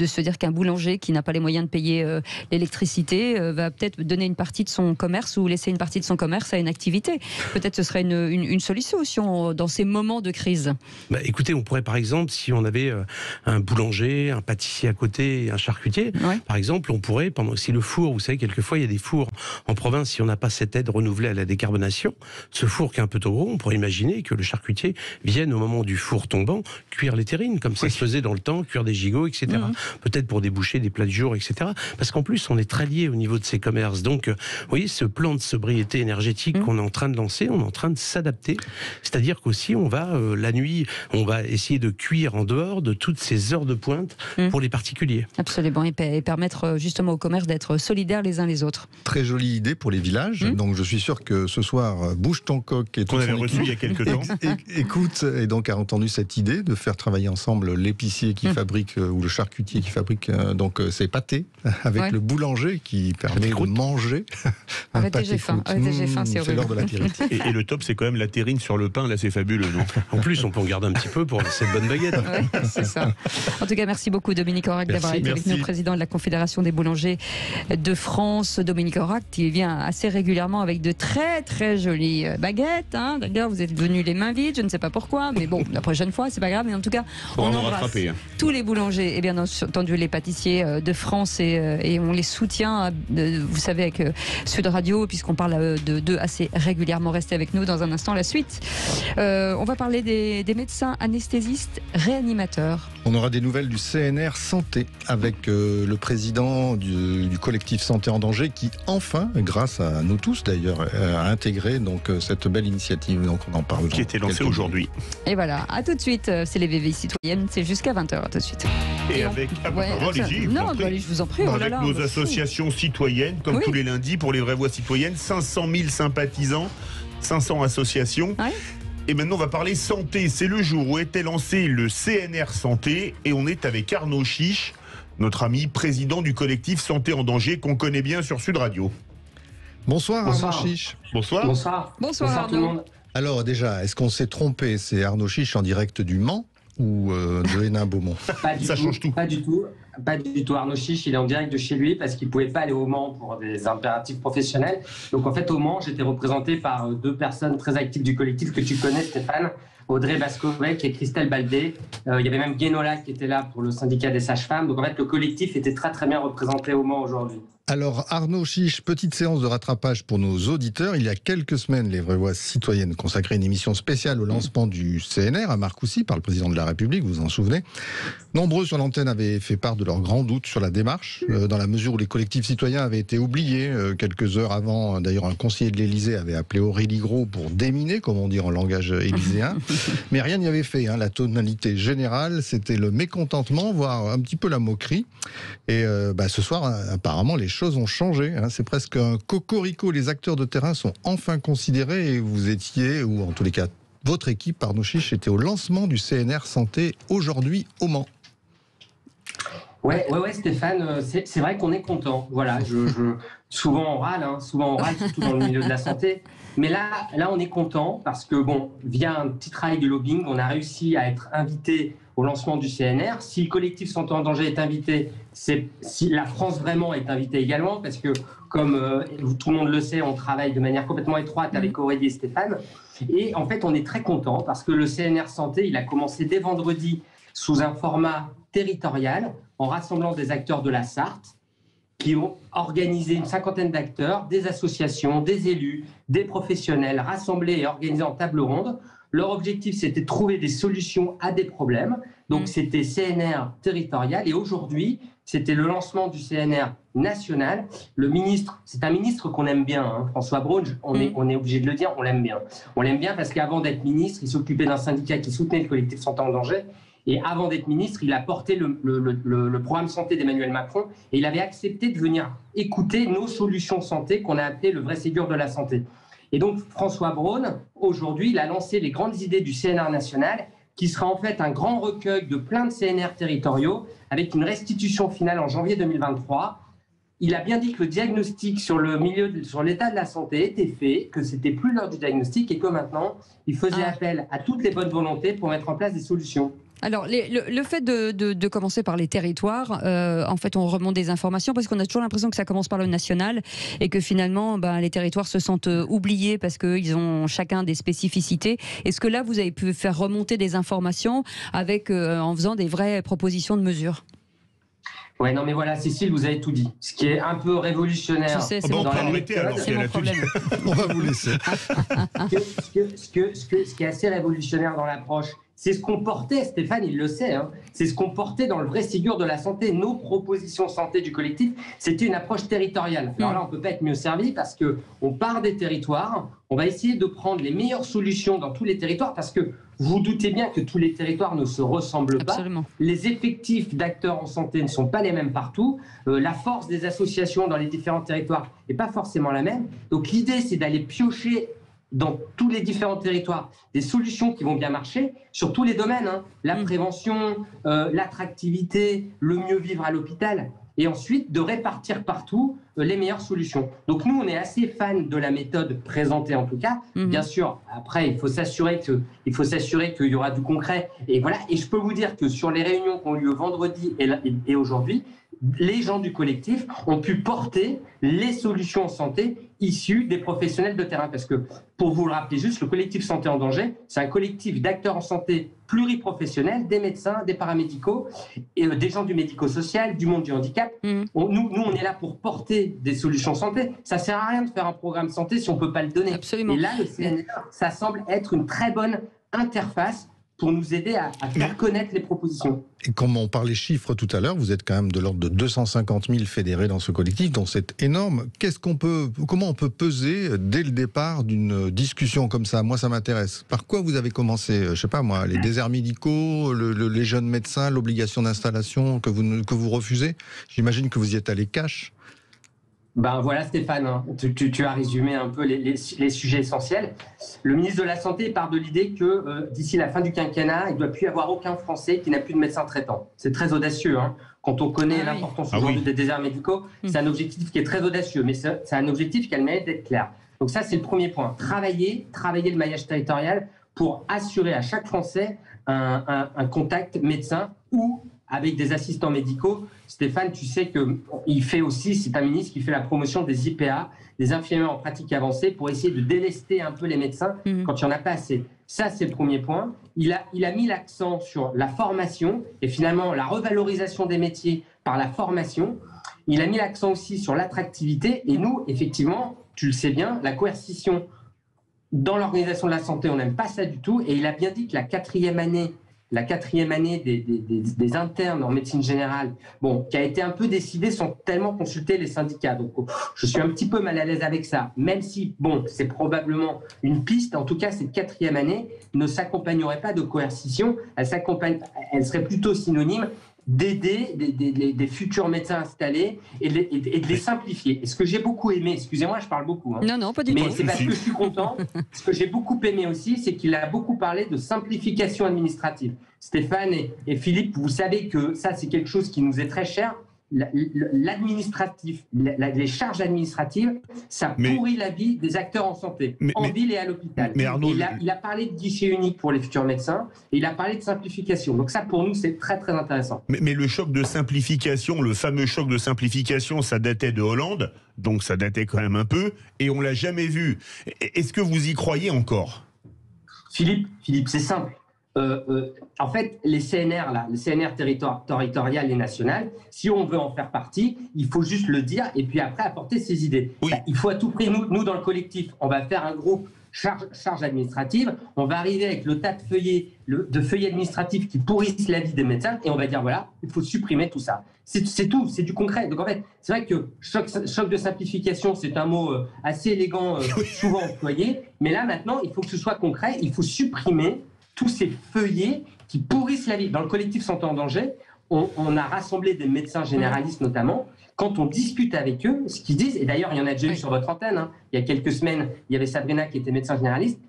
B: se dire qu'un boulanger qui n'a pas les moyens de payer l'électricité va peut-être donner une partie de son commerce ou laisser une partie de son commerce à une activité. Peut-être ce serait une solution dans ces moments de crise.
G: Écoutez, on pourrait par exemple, si on avait un boulanger, un pâtissier à côté et un charcutier, par exemple, on pourrait, si le four, vous savez, quelquefois il y a des fours en province, si on n'a pas cette aide renouvelée à la décarbonation, ce four qui est un peu trop gros, on pourrait imaginer que le charcutier vienne au moment du four tombant cuire les terrines, comme ça se faisait dans le temps, cuire des gigots, etc. Peut-être pour déboucher des plats du jour, etc. Parce qu'en plus, on est très lié au niveau de ces commerces. Donc, vous voyez, ce plan de sobriété énergétique qu'on est en train de lancer, on est en train de s'adapter. C'est-à-dire qu'aussi, on va, la nuit, on va essayer de cuire en dehors de toutes ces heures de pointe pour les particuliers.
B: Absolument, et permettre justement au commerce d'être solidaires les uns les autres.
D: Très jolie idée pour les villages. Donc, je suis sûr que ce soir, Bouge ton coq
C: qu'on avait reçu il y a quelques temps.
D: Écoute, et donc a entendu cette idée de faire travailler ensemble l'épicier qui fabrique ou le charcutier qui fabrique donc ses pâtés avec le boulanger qui permet de manger un pâté.
B: J'ai faim,
D: c'est l'heure de l'apéritif.
C: Et le top, c'est quand même la terrine sur le pain. Là, c'est fabuleux, non?
G: En plus, on peut en garder un petit peu pour cette bonne baguette.
B: C'est ça. En tout cas, merci beaucoup Dominique Aurac d'avoir été avec nous, président de la Confédération des boulangers de France. Dominique Aurac, qui vient assez régulièrement avec de très très jolies baguettes. D'ailleurs, vous êtes venus les mains vides, je ne sais pas pourquoi, mais bon, la prochaine fois, c'est pas grave. Mais en tout cas, on embrasse tous les boulangers et bien entendu les pâtissiers de France et on les soutient, vous savez, avec Sud Radio, puisqu'on parle d'eux assez régulièrement. Restez avec nous dans un instant, la suite. On va parler des médecins anesthésistes réanimateurs.
D: On aura des nouvelles du CNR Santé avec le président du collectif Santé en danger qui, enfin, grâce à nous tous d'ailleurs, a intégré donc cette belle initiative, donc on en parle.
C: Qui était lancée aujourd'hui.
B: Et voilà, à tout de suite, c'est les VVI citoyennes, c'est jusqu'à 20h, à tout de suite.
C: Et avec,
B: je vous en prie.
C: Avec nos associations citoyennes, comme tous les lundis, pour les vraies voix citoyennes, 500 000 sympathisants. 500 associations.
B: Ouais.
C: Et maintenant, on va parler santé. C'est le jour où était lancé le CNR Santé. Et on est avec Arnaud Chiche, notre ami président du collectif Santé en danger, qu'on connaît bien sur Sud Radio.
D: Bonsoir Arnaud Chiche.
C: Bonsoir.
B: Bonsoir
H: tout le
B: Arnaud.
H: monde.
D: Alors déjà, est-ce qu'on s'est trompé? C'est Arnaud Chiche en direct du Mans ou de Hénin-Beaumont?
C: Ça change tout.
H: Pas du tout. Arnaud Chiche, il est en direct de chez lui parce qu'il ne pouvait pas aller au Mans pour des impératifs professionnels. Donc en fait, au Mans, j'étais représenté par deux personnes très actives du collectif que tu connais, Stéphane, Audrey Bascovec et Christelle Baldé. Il y avait même Guénola qui était là pour le syndicat des sages-femmes. Donc en fait, le collectif était très très bien représenté au Mans aujourd'hui.
D: Alors Arnaud Chiche, petite séance de rattrapage pour nos auditeurs. Il y a quelques semaines, les Vraies Voix citoyennes consacraient une émission spéciale au lancement du CNR à Marcoussis par le président de la République, vous vous en souvenez. Nombreux sur l'antenne avaient fait part de leurs grands doutes sur la démarche, dans la mesure où les collectifs citoyens avaient été oubliés. Quelques heures avant, d'ailleurs, un conseiller de l'Élysée avait appelé Aurélie Gros pour déminer, comme on dit en langage élyséen. Mais rien n'y avait fait. La tonalité générale, c'était le mécontentement, voire un petit peu la moquerie. Et ce soir, apparemment, les choses ont changé. C'est presque un cocorico. Les acteurs de terrain sont enfin considérés et vous étiez, ou en tous les cas, votre équipe, Arnaud Chiche, était au lancement du CNR Santé aujourd'hui au Mans.
H: Ouais, Stéphane, c'est vrai qu'on est content. Voilà, souvent on râle, surtout dans le milieu de la santé. Mais là, on est content parce que, via un petit travail de lobbying, on a réussi à être invité au lancement du CNR. Si le collectif Santé en danger est invité, si la France vraiment est invitée également, parce que, comme tout le monde le sait, on travaille de manière complètement étroite avec Aurélie et Stéphane. Et en fait, on est très content parce que le CNR Santé, il a commencé dès vendredi sous un format territorial, en rassemblant des acteurs de la Sarthe, qui ont organisé une 50aine d'acteurs, des associations, des élus, des professionnels, rassemblés et organisés en table ronde. Leur objectif, c'était de trouver des solutions à des problèmes. Donc, c'était CNR territorial. Et aujourd'hui, c'était le lancement du CNR national. Le ministre, c'est un ministre qu'on aime bien, François Braun, on est obligé de le dire, on l'aime bien. On l'aime bien parce qu'avant d'être ministre, il s'occupait d'un syndicat qui soutenait le collectif Santé en danger. Et avant d'être ministre, il a porté le programme santé d'Emmanuel Macron et il avait accepté de venir écouter nos solutions santé qu'on a appelées le vrai Ségur de la santé. Et donc François Braun, aujourd'hui, il a lancé les grandes idées du CNR national qui sera en fait un grand recueil de plein de CNR territoriaux avec une restitution finale en janvier 2023. Il a bien dit que le diagnostic sur l'état de la santé était fait, que c'était plus l'heure du diagnostic et que maintenant, il faisait appel à toutes les bonnes volontés pour mettre en place des solutions.
B: Alors, le fait de commencer par les territoires, en fait, on remonte des informations parce qu'on a toujours l'impression que ça commence par le national et que finalement, les territoires se sentent oubliés parce qu'ils ont chacun des spécificités. Est-ce que là, vous avez pu faire remonter des informations avec, en faisant des vraies propositions de mesures ?
H: Ouais, non, mais voilà, Cécile, vous avez tout dit. Ce qui est un peu révolutionnaire.
B: Je sais, c'est
C: on
B: mon
C: peut arrêter alors.
B: C'est mon problème.
D: On va vous laisser.
H: Ce qui est assez révolutionnaire dans l'approche, c'est ce qu'on portait, Stéphane, il le sait, c'est ce qu'on portait dans le vrai Ségur de la santé. Nos propositions santé du collectif, c'était une approche territoriale. Alors là, on ne peut pas être mieux servi parce qu'on part des territoires, on va essayer de prendre les meilleures solutions dans tous les territoires parce que vous vous doutez bien que tous les territoires ne se ressemblent
B: Absolument.
H: pas. Les effectifs d'acteurs en santé ne sont pas les mêmes partout. La force des associations dans les différents territoires n'est pas forcément la même. Donc l'idée, c'est d'aller piocher dans tous les différents territoires des solutions qui vont bien marcher sur tous les domaines, la prévention, l'attractivité, le mieux vivre à l'hôpital, et ensuite de répartir partout les meilleures solutions. Donc nous, on est assez fans de la méthode présentée en tout cas. Bien sûr, après, il faut s'assurer qu'il y aura du concret. Et voilà. Et je peux vous dire que sur les réunions qui ont eu lieu vendredi et aujourd'hui, les gens du collectif ont pu porter les solutions en santé issues des professionnels de terrain. Parce que, pour vous le rappeler juste, le collectif Santé en danger, c'est un collectif d'acteurs en santé pluriprofessionnels, des médecins, des paramédicaux, et des gens du médico-social, du monde du handicap. Nous, on est là pour porter des solutions santé. Ça ne sert à rien de faire un programme santé si on ne peut pas le donner.
B: Absolument.
H: Et là, le CNR, ça semble être une très bonne interface pour nous aider à faire connaître les propositions.
D: Et comme on parlait chiffres tout à l'heure, vous êtes quand même de l'ordre de 250 000 fédérés dans ce collectif, donc c'est énorme. Comment on peut peser dès le départ d'une discussion comme ça? Moi, ça m'intéresse. Par quoi vous avez commencé? Je sais pas moi, les déserts médicaux, les jeunes médecins, l'obligation d'installation que vous refusez. J'imagine que vous y êtes allé cash.
H: Ben voilà Stéphane, hein. Tu as résumé un peu les sujets essentiels. Le ministre de la Santé part de l'idée que d'ici la fin du quinquennat, il ne doit plus y avoir aucun Français qui n'a plus de médecin traitant. C'est très audacieux. Hein. Quand on connaît l'importance aujourd'hui des déserts médicaux, c'est un objectif qui est très audacieux, mais c'est un objectif qui a le mérite d'être clair. Donc ça, c'est le premier point. Travailler le maillage territorial pour assurer à chaque Français un contact médecin ou avec des assistants médicaux. Stéphane, tu sais qu'il fait aussi, c'est un ministre qui fait la promotion des IPA, des infirmières en pratique avancée, pour essayer de délester un peu les médecins quand il n'y en a pas assez. Ça, c'est le premier point. Il a mis l'accent sur la formation et finalement la revalorisation des métiers par la formation. Il a mis l'accent aussi sur l'attractivité. Et nous, effectivement, tu le sais bien, la coercition dans l'organisation de la santé, on n'aime pas ça du tout. Et il a bien dit que la quatrième année des internes en médecine générale, qui a été un peu décidée sans tellement consulter les syndicats. Donc, je suis un petit peu mal à l'aise avec ça, même si, c'est probablement une piste. En tout cas, cette quatrième année ne s'accompagnerait pas de coercition. Elle serait plutôt synonyme d'aider des futurs médecins installés et de les simplifier. Et ce que j'ai beaucoup aimé, excusez-moi, je parle beaucoup. Hein,
B: non, pas du tout.
H: Mais c'est parce que je suis content. Ce que j'ai beaucoup aimé aussi, c'est qu'il a beaucoup parlé de simplification administrative. Stéphane et Philippe, vous savez que ça, c'est quelque chose qui nous est très cher. L'administratif, les charges administratives, ça pourrit la vie des acteurs en santé, en ville et à l'hôpital.
C: Mais Arnaud,
H: il a parlé de guichet unique pour les futurs médecins et il a parlé de simplification. Donc ça, pour nous, c'est très, très intéressant.
C: Mais le choc de simplification, le fameux choc de simplification, ça datait de Hollande, donc ça datait quand même un peu, et on l'a jamais vu. Est-ce que vous y croyez encore ?
H: Philippe, c'est simple. En fait, les CNR, les CNR territoriales et nationales, si on veut en faire partie, il faut juste le dire et puis après apporter ses idées.
C: Oui.
H: Il faut à tout prix, nous dans le collectif, on va faire un groupe charge administrative, on va arriver avec le tas de feuillets administratifs qui pourrissent la vie des médecins et on va dire voilà, il faut supprimer tout ça. C'est tout, c'est du concret. Donc en fait, c'est vrai que choc de simplification, c'est un mot assez élégant, souvent employé, mais là maintenant, il faut que ce soit concret, il faut supprimer tous ces feuillets qui pourrissent la vie. Dans le collectif Santé en danger, on a rassemblé des médecins généralistes notamment. Quand on discute avec eux, ce qu'ils disent, et d'ailleurs il y en a déjà eu sur votre antenne, hein, il y a quelques semaines, il y avait Sabrina qui était médecin généraliste,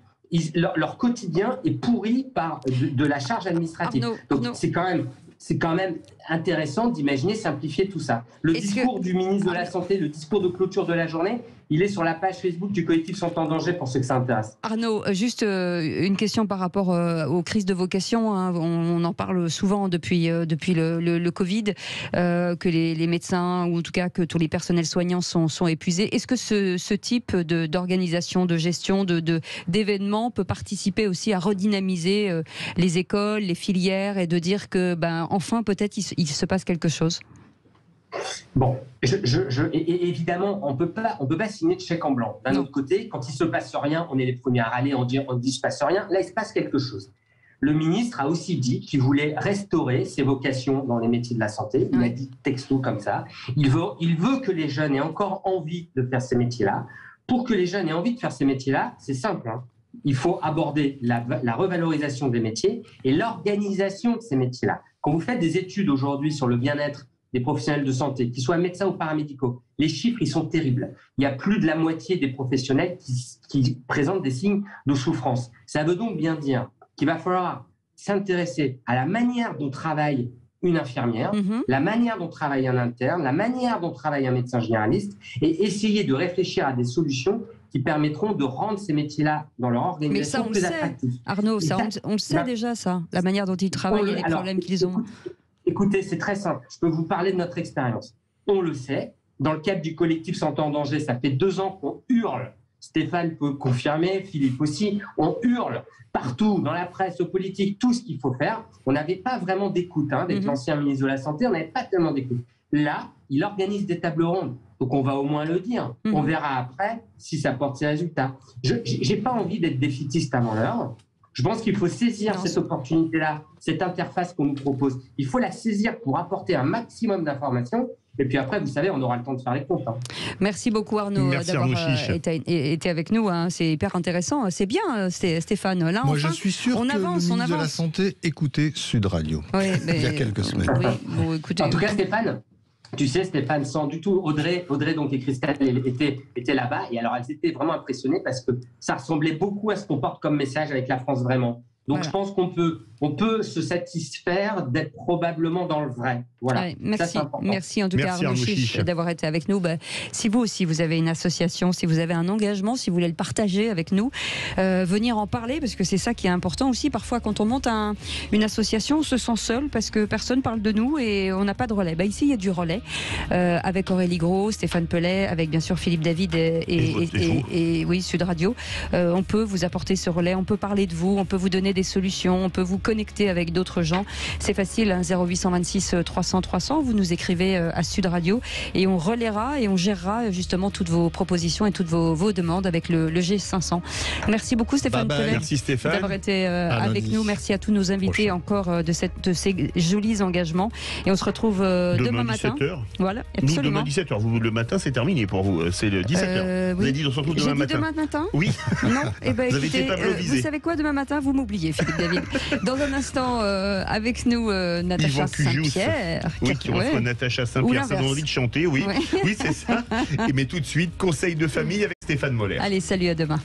H: leur quotidien est pourri par de la charge administrative. Donc c'est quand même intéressant d'imaginer simplifier tout ça. Le discours du ministre de la Santé, le discours de clôture de la journée, il est sur la page Facebook du collectif Santé en danger pour ceux que ça intéresse.
B: Arnaud, juste une question par rapport aux crises de vocation. Hein. On en parle souvent depuis le Covid, que les médecins, ou en tout cas que tous les personnels soignants sont épuisés. Est-ce que ce type d'organisation, de gestion, d'événements peut participer aussi à redynamiser les écoles, les filières et de dire que enfin peut-être il se passe quelque chose?
H: Et évidemment, on peut pas signer de chèque en blanc. D'un autre côté, quand il se passe rien, on est les premiers à râler, on dit il se passe rien. Là, il se passe quelque chose. Le ministre a aussi dit qu'il voulait restaurer ses vocations dans les métiers de la santé. Il a dit texto comme ça. Il veut que les jeunes aient encore envie de faire ces métiers-là. Pour que les jeunes aient envie de faire ces métiers-là, c'est simple. Hein. Il faut aborder la revalorisation des métiers et l'organisation de ces métiers-là. Quand vous faites des études aujourd'hui sur le bien-être des professionnels de santé, qu'ils soient médecins ou paramédicaux, les chiffres, ils sont terribles. Il y a plus de la moitié des professionnels qui présentent des signes de souffrance. Ça veut donc bien dire qu'il va falloir s'intéresser à la manière dont travaille une infirmière, la manière dont travaille un interne, la manière dont travaille un médecin généraliste, et essayer de réfléchir à des solutions qui permettront de rendre ces métiers-là, dans leur organisation, plus attractifs.
B: Arnaud, on le sait déjà, ça, la manière dont ils travaillent et les problèmes qu'ils ont.
H: Écoutez, c'est très simple. Je peux vous parler de notre expérience. On le sait. Dans le cadre du collectif Santé en danger, ça fait 2 ans qu'on hurle. Stéphane peut confirmer, Philippe aussi. On hurle partout, dans la presse, aux politiques, tout ce qu'il faut faire. On n'avait pas vraiment d'écoute avec l'ancien ministre de la Santé. On n'avait pas tellement d'écoute. Là, il organise des tables rondes. Donc, on va au moins le dire. On verra après si ça porte ses résultats. Je n'ai pas envie d'être défaitiste avant l'heure. Je pense qu'il faut saisir cette opportunité-là, cette interface qu'on nous propose. Il faut la saisir pour apporter un maximum d'informations. Et puis après, vous savez, on aura le temps de faire les comptes.
B: Merci beaucoup Arnaud d'avoir été avec nous. Hein. C'est hyper intéressant. C'est bien Stéphane. Là,
D: moi, je suis sûr que le ministre de la Santé écoutait Sud Radio il y a quelques semaines.
B: Écoutez,
H: en tout cas, Stéphane, Tu sais, Stéphane, sans du tout, Audrey donc, et Christelle étaient là-bas. Et alors, elles étaient vraiment impressionnées parce que ça ressemblait beaucoup à ce qu'on porte comme message avec la France vraiment. Donc, je pense qu'on peut se satisfaire d'être probablement dans le vrai. Voilà.
B: Ouais, merci.
H: Ça,
B: merci en tout cas, Arnaud Chiche, d'avoir été avec nous. Si vous aussi, vous avez une association, si vous avez un engagement, si vous voulez le partager avec nous, venir en parler, parce que c'est ça qui est important aussi. Parfois, quand on monte une association, on se sent seul parce que personne parle de nous et on n'a pas de relais. Ici, il y a du relais avec Aurélie Gros, Stéphane Pellet, avec bien sûr Philippe David et oui, Sud Radio. On peut vous apporter ce relais, on peut parler de vous, on peut vous donner des solutions, on peut vous connecter avec d'autres gens. C'est facile, 0826 300 300. Vous nous écrivez à Sud Radio et on relaiera et on gérera justement toutes vos propositions et toutes vos demandes avec le G500. Merci beaucoup Stéphane Pellet.
C: Merci Stéphane
B: d'avoir été avec nous. Merci à tous nos invités encore de ces jolis engagements. Et on se retrouve demain matin.
C: 17h.
B: Voilà, absolument.
C: Nous, demain 17h. Vous, le matin, c'est terminé pour vous. C'est le 17h. Vous avez dit on se retrouve demain matin.
B: Demain matin.
C: Oui.
B: Non.
C: Vous avez
B: écoutez,
C: été improvisé.
B: vous savez quoi, demain matin, vous m'oubliez, Philippe David. Dans un instant, avec nous, Natacha Saint-Pierre.
C: Oui, qui reçoit Natacha Saint-Pierre. Ça donne envie de chanter, oui. Oui, c'est ça. Mais tout de suite, conseil de famille avec Stéphane Moller.
B: Allez, salut, à demain.